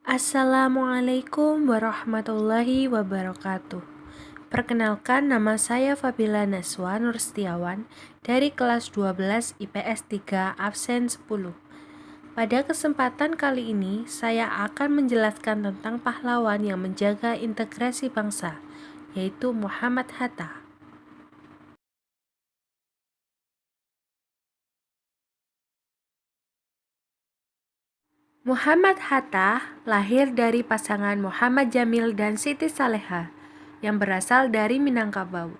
Assalamualaikum warahmatullahi wabarakatuh. Perkenalkan, nama saya Fabila Naswa Nurstiawan dari kelas 12 IPS 3 absen 10. Pada kesempatan kali ini, saya akan menjelaskan tentang pahlawan yang menjaga integrasi bangsa, yaitu Muhammad Hatta. Muhammad Hatta lahir dari pasangan Muhammad Jamil dan Siti Saleha yang berasal dari Minangkabau.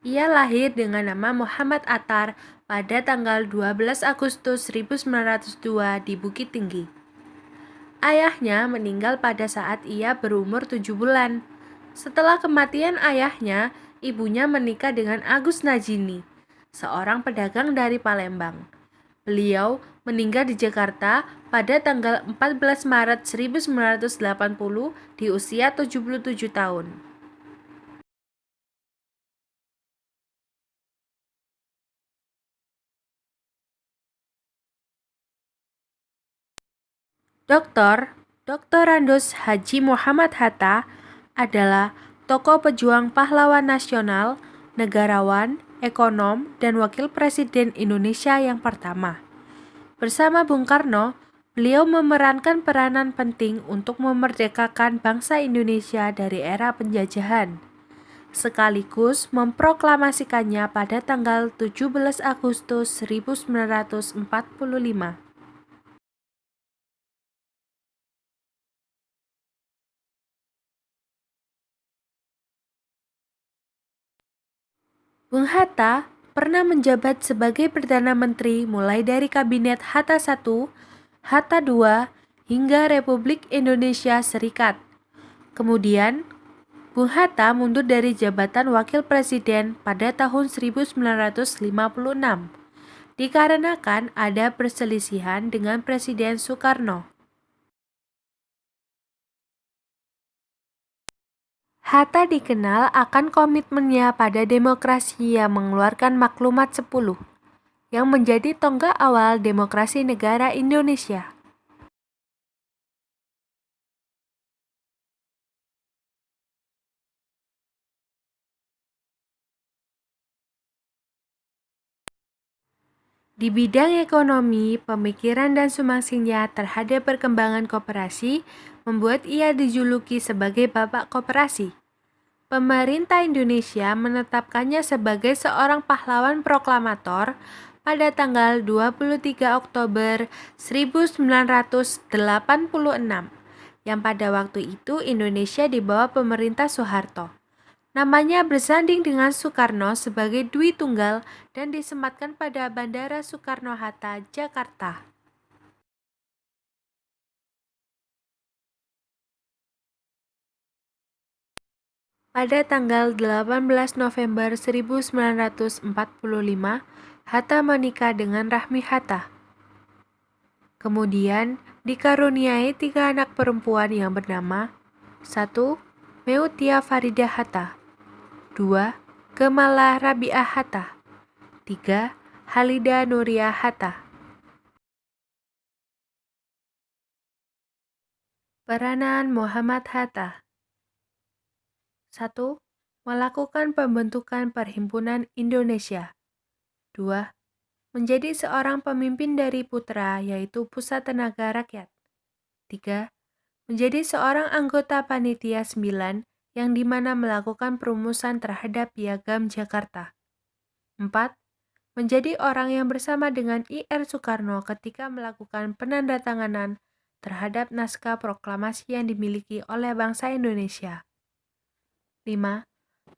Ia lahir dengan nama Muhammad Attar pada tanggal 12 Agustus 1902 di Bukit Tinggi. Ayahnya meninggal pada saat ia berumur 7 bulan. Setelah kematian ayahnya, ibunya menikah dengan Agus Najini, seorang pedagang dari Palembang. Beliau meninggal di Jakarta pada tanggal 14 Maret 1980 di usia 77 tahun. Dr. Andos Haji Muhammad Hatta adalah tokoh pejuang pahlawan nasional, negarawan, ekonom, dan wakil presiden Indonesia yang pertama. Bersama Bung Karno, beliau memerankan peranan penting untuk memerdekakan bangsa Indonesia dari era penjajahan, sekaligus memproklamasikannya pada tanggal 17 Agustus 1945. Bung Hatta pernah menjabat sebagai Perdana Menteri mulai dari Kabinet Hatta I, Hatta II, hingga Republik Indonesia Serikat. Kemudian, Bung Hatta mundur dari jabatan Wakil Presiden pada tahun 1956, dikarenakan ada perselisihan dengan Presiden Soekarno. Hatta dikenal akan komitmennya pada demokrasi yang mengeluarkan Maklumat 10, yang menjadi tonggak awal demokrasi negara Indonesia. Di bidang ekonomi, pemikiran dan sumbangsihnya terhadap perkembangan koperasi membuat ia dijuluki sebagai Bapak Koperasi. Pemerintah Indonesia menetapkannya sebagai seorang pahlawan proklamator pada tanggal 23 Oktober 1986, yang pada waktu itu Indonesia di bawah pemerintah Soeharto. Namanya bersanding dengan Soekarno sebagai Dwi Tunggal dan disematkan pada Bandara Soekarno-Hatta, Jakarta. Pada tanggal 18 November 1945, Hatta menikah dengan Rahmi Hatta. Kemudian dikaruniai 3 anak perempuan yang bernama 1. Meutia Farida Hatta, 2. Gemala Rabiah Hatta, 3. Halida Nuria Hatta. Peranan Muhammad Hatta. 1. Melakukan pembentukan Perhimpunan Indonesia. 2. Menjadi seorang pemimpin dari putra, yaitu Pusat Tenaga Rakyat. 3. Menjadi seorang anggota Panitia 9 yang dimana melakukan perumusan terhadap Piagam Jakarta. 4. Menjadi orang yang bersama dengan I.R. Soekarno ketika melakukan penandatanganan terhadap naskah proklamasi yang dimiliki oleh bangsa Indonesia. 5.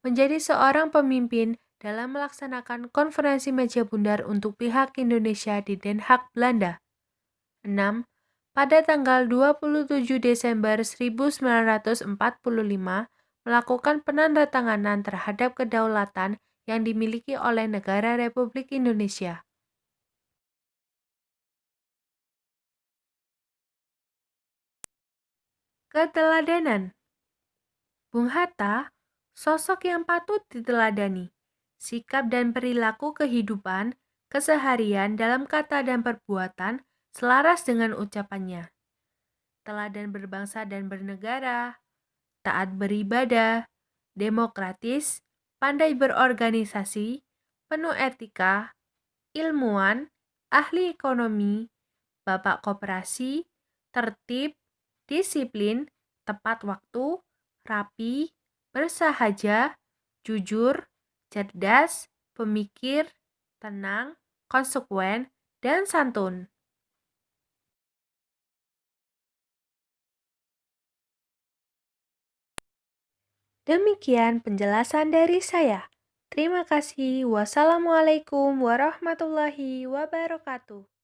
Menjadi seorang pemimpin dalam melaksanakan konferensi meja bundar untuk pihak Indonesia di Den Haag, Belanda. 6. Pada tanggal 27 Desember 1945 melakukan penandatanganan terhadap kedaulatan yang dimiliki oleh negara Republik Indonesia. Keteladanan. Bung Hatta, sosok yang patut diteladani. Sikap dan perilaku kehidupan, keseharian dalam kata dan perbuatan selaras dengan ucapannya. teladan berbangsa dan bernegara, taat beribadah, demokratis, pandai berorganisasi, penuh etika, ilmuwan, ahli ekonomi, bapak koperasi, tertib, disiplin, tepat waktu, rapi, bersahaja, jujur, cerdas, pemikir, tenang, konsekuen, dan santun. Demikian penjelasan dari saya. Terima kasih. Wassalamualaikum warahmatullahi wabarakatuh.